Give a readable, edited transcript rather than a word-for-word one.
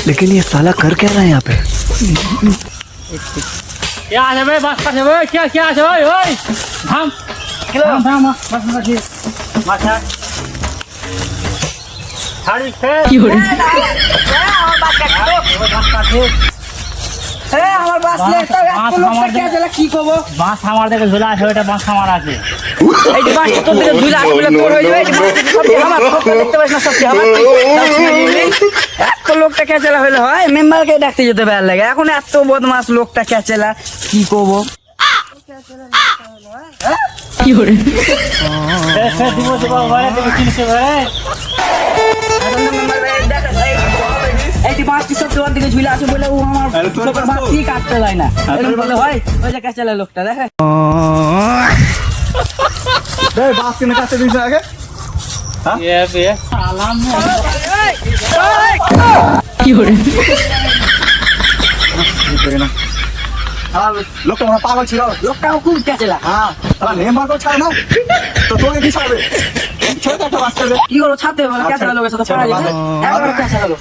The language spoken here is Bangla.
लेकिन ये साला कर क्या रहा है यहाँ पे? क्या है भाई बस है भाई क्या क्या है भाई ओए थाम थाम बस माथा ছাড়ি কি হলো আমার বাস লেখা এত লোকটা কে জেলা কি করব বাস আমার দিকে ঝুলা আছে ওটা বাস আমার আছে এই যে বাস তোর দিকে ঝুলা আছে বলে তোর হয়ে যাবে এই সব আমার দেখতে পাস না সব আমার এত লোকটা কে জেলা হইলো হয় মেম্বারকে ডাকতে যেতে ভালো লাগে এখন এত বদমাস লোকটা কে জেলা কি করব কি হলো সে দিব দিব ভাই তুমি কিনছে ভাই এই যে বাসটি সব তোর দিকে ঝুলা আছে বলে ও আমার তোর বাসই কাটতে যায় না এরকম বলে হয় ওই যে কে জেলা লোকটা দেখে दे बास के निकाल से दिन से आगे ये बे सालाम কি হলো लोग तो वहाँ पागल छिड़ो লোকটাও খুব কে জেলা हाँ साला नेम को छाड़ ना तो तोगे की छाड़े छोड़ का बात कर दे কি হলো ছাতে বলে কে জেলা লোকের সাথে পড়া যাবে একবার কে জেলা লোক